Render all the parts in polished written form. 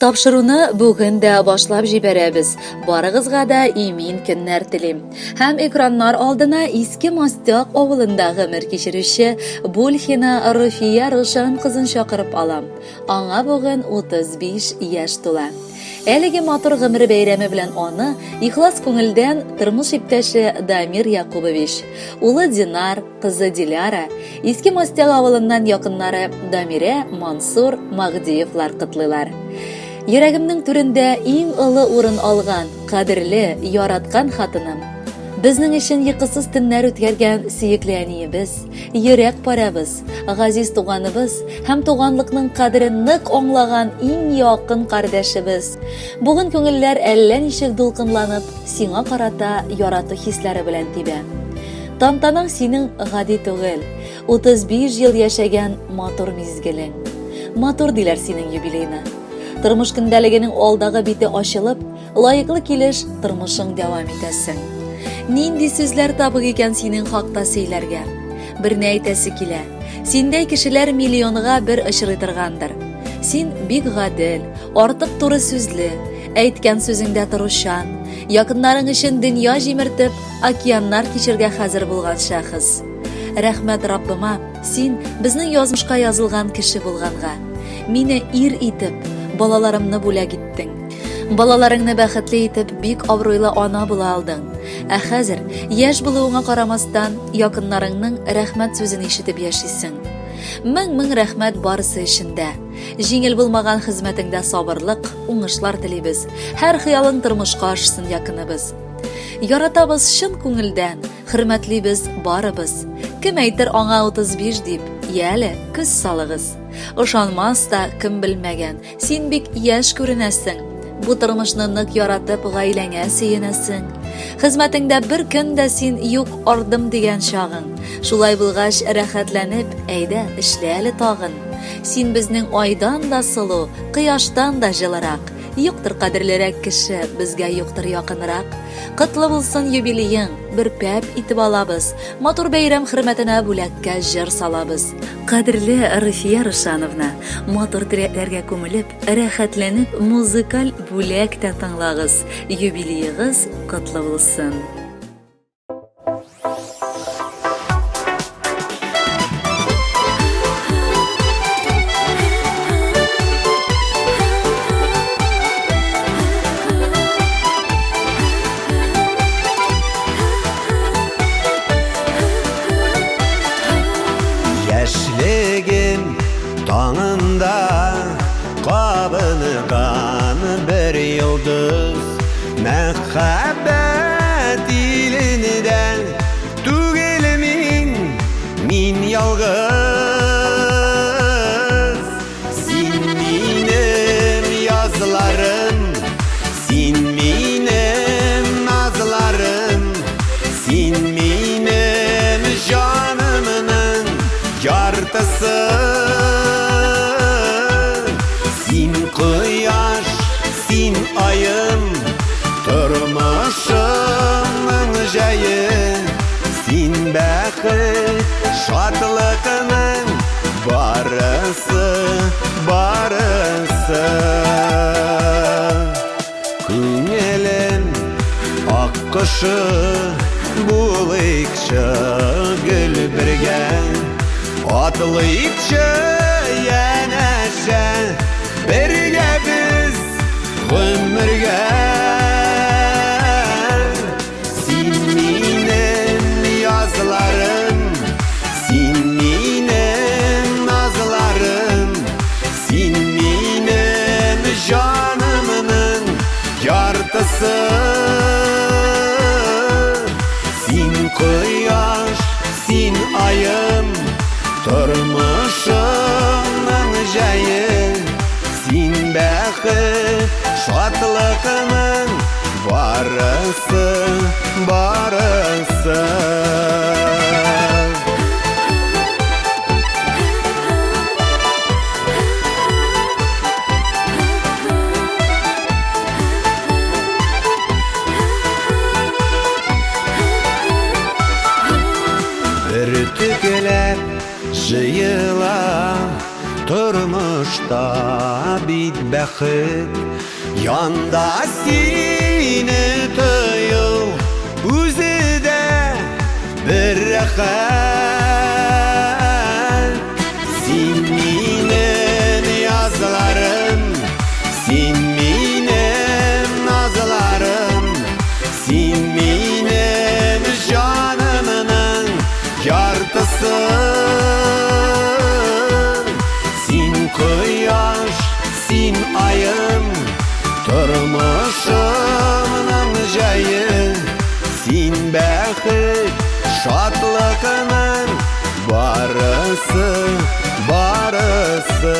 Тапшыруны бүген дә башлап җибәрәбез. Барыгызга да имин көннәр телим. Һәм экраннар алдына Иске Мастак авылында гомер кичерүче Бульхина Руфия Рушан кызын чакырып алам. Аңа бүген 35 яшь тула. Әлеге матур гомер бәйрәме белән аны ихлас күңелдән тормыш иптәше Дамир Якубович, улы Динар, кызы Диляра, Иске Мастак авылыннан якыннары Дамирә, Мансур, Магдиевлар котлыйлар. Йөрәгемнең түрендә иң олы урын алган, кадерле, яраткан хатыным. Безнең өчен йокысыз төннәр үткәргән сөекле әниебез, йөрәк парабыз, газиз туганыбыз һәм туганлыкның кадерен нык аңлаган иң якын кардәшебез. Бүген күңелләр әллә ничек дулкынланып, сиңа карата ярату хисләре белән тибә. Тантанаң синең гади түгел, 35 ел яшәгән матур мизгелең. Матур диләр синең юбилейны. Тормыш көндәлегенең алдагы бите ачылып, лаеклы килеш тормышың дәвам итәсең. Нинди сүзләр табык икән синең хакта сөйләргә. Берне әйтәсе килә. Синдәй кешеләр миллионга бер очрый торгандыр. Син бик гадел, артык туры сүзле, әйткән сүзеңдә торучан, якыннарың өчен дөнья җимертеп, океаннар кичергә хәзер булган шәхес. Рәхмәт Раббыма, син безнең язмышка язылган кеше булганга. Мине ир итеп, балаларымны бүләк иттең. Балаларыңны бәхетле итеп бик абруйлы ана була алдың. Ә хәзер яшь булуыңа карамастан якыннарыңның рәхмәт сүзен ишетеп яшисең. Мең рәхмәт барысы өчендә. Җиңел булмаган хезмәтеңдә сабырлык, уңышлар телибез. Һәр хыялың тормышка ашсын якыныбыз. Яратабыз шын күңелдән, хөрмәтлибез барыбыз. Кем әйтер аңа 35 дип, яле күз салыгыз. Ышанмас та кем белмәгән, син бик яшь күренәсең. Бу тормышны нык яратып гаиләңә сөенәсең. Хезмәтеңдә бер көн дә син юк ардым дигән чагың. Шулай булгач рәхәтләнеп, әйдә эшлә әле тагын. Син безнең айдан да сылу, кояштан да җылырак. Юктыр кадерлерәк кеше, безгә юктыр якынрак. Котлы булсын юбилеең, бер пәп итеп алабыз. Матур бәйрәм хөрмәтенә бүләккә җыр салабыз. Кадерле Руфия Рушановна, матур теләкләргә күмелеп, рәхәтләнеп, музыкаль бүләк тә тыңлагыз. Юбилеегыз котлы булсын. Яшьлегем таңында кабынган бер йолдыз, мәхәббәт илендә түгел мин ялгыз. Син минем язларым, син минем назларым, син минем җанымның яртысы. Син кояш, син айым, тормышымның җәе. Син бәхет, шатлыкның барысы. Күңелем аккошы булыйкчы гөл бергә. Атлыйкчы янәшә бергә без гомергә. Син минем язларым, син минем назларым, син минем җанымның яртысы. Син кояш, син айым, тормышымның җәе. Син бәхет, шатлыкның барысы. Бер төгеләп җыела тормыш тормышта бит бәхет, янда сине тою үзе дә бер рәхәт. Син минем язларым, син минем назларым, син минем жанымның яртысы. Син кояш, син айым, тормышымның җае, син бәхет, шатлыкның барысы, барысы.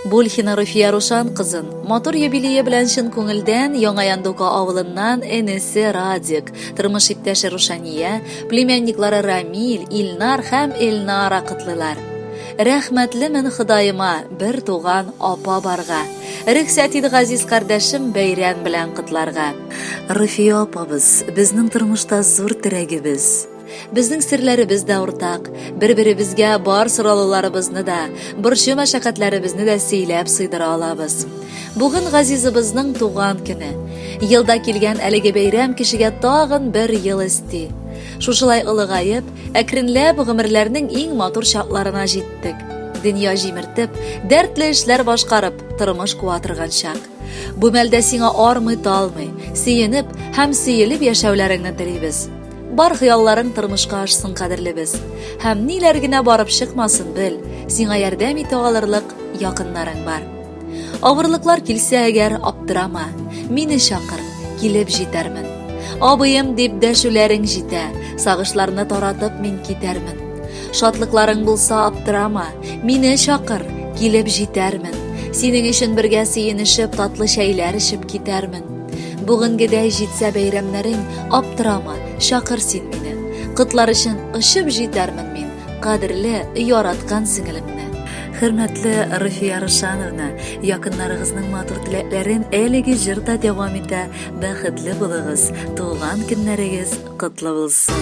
Булхина Руфия Рушан кызын мотор юбилее белән чын күңелдән Яңа Яндука авылыннан энесе Радик, тормыш иптәше Рушания, племянниклары Рамил, Илнар һәм Элнара кытлылар. Рәхмәтле мен Хыдаема бер туган апа барга. Рөхсәт ит газиз кардәшем бәйрәм белән кытларга. Руфия апабыз безнең тормышта зур терәгебез. Безнең серләребез дә уртак, бер-беребезгә бар сорауларыбызны да, борчу мәшәкатьләребезне дә сөйләп сыйдыра алабыз. Бүген газизыбызның туган көне. Елда килгән әлеге бәйрәм кешегә тагын бер ел исти. Шушылай улыгаеп, әкренләп гомерләрнең иң матур чакларына җиттек. Дөнья җимертеп, дәртле эшләр башкарып, тормыш куа торган чак. Бу мәлдә сиңа армый-талмый, сөенеп һәм сөелеп яшәүләреңне телибез. Бар хыялларың тормышка ашсын кадерлебез. Һәм ниләр генә барып чыкмасын бел, сиңа ярдәм итә алырлык якыннарың бар. Авырлыклар килсә әгәр, аптырама, мине чакыр, килеп җитәрмен. Абыем дип дәшүләрең җитә, сагышларны таратып мин китәрмен. Шатлыкларың булса, аптырама, мине чакыр, килеп җитәрмен. Синең өчен бергә сөенешеп, татлы чәйләр эчеп китәрмен. Бүгенгедәй җитсә бәйрәмнәрең, аптырама, чакыр син мине. Кытлар өчен очып җитәрмен мин, кадерле, яраткан сеңелемне. Хөрмәтле Руфия Рушановна, якыннарыгызның матур теләкләрен әлеге җырда дәвам итә. Бәхетле булыгыз, туган көннәрегез котлы булсын.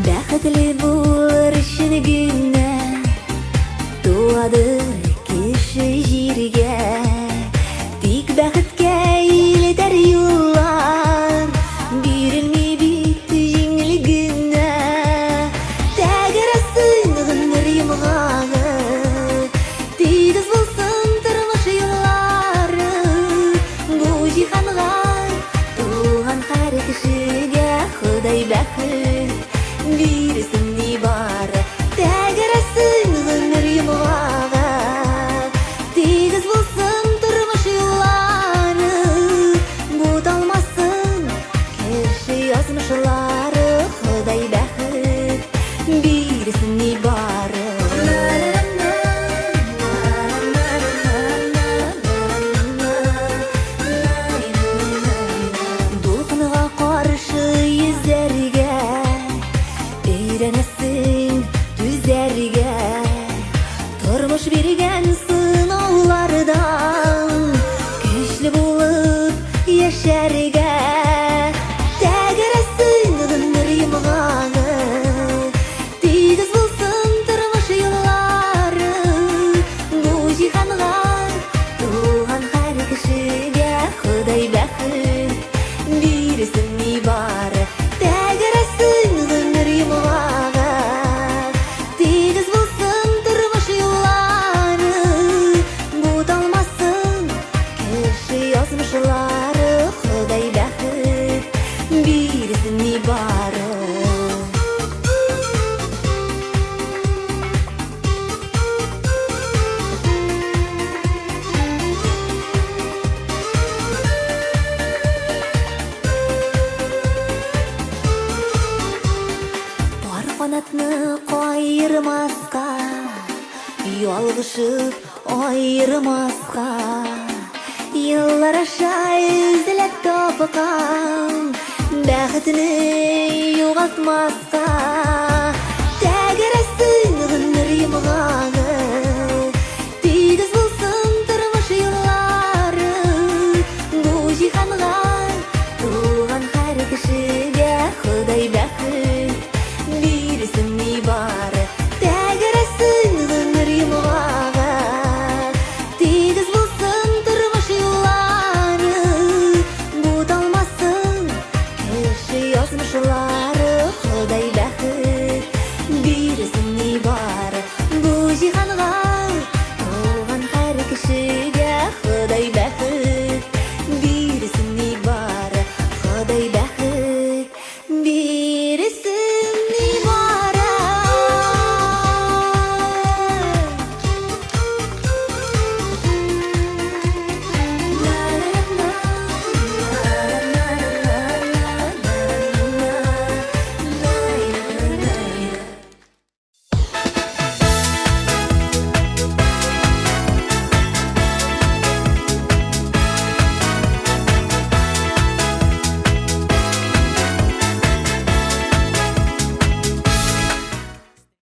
Бәхетле булыр өчен генә туады кеше җиргә. Тик бәхеткә илтәр юллар, бирелми бит җиңел генә. Тәгәрәсен гомер йомгагы, тигез булсын тормыш юллары. Бу җиһанга туган һәр кешегә Ходай бәхет бирсен ни бар. Тәгәрәсен гомер йомгагы, тигез булсын тормыш юллары. Буталмасын кеше язмышлары. Ходай бәхет бирсен ни бар. Дулкынга каршы йөзәргә, өйрәнәсең түзәргә. Тормыш биргән сынаулардан көчле булып яшәргә. Тәгәрәсен гомер йомгагы, тигез булсын тормыш юллары. Бу җиһанга туган һәр кешегә Ходай бәхет бирсен ни бар. Тәгәрәсен гомер йомгагы, тигез булсын тормыш юллары. жалғышып айырмасқа, yıllar aşağı izlep topakam, бәхетini югалтмаска, тәгәрәсен гомер йомган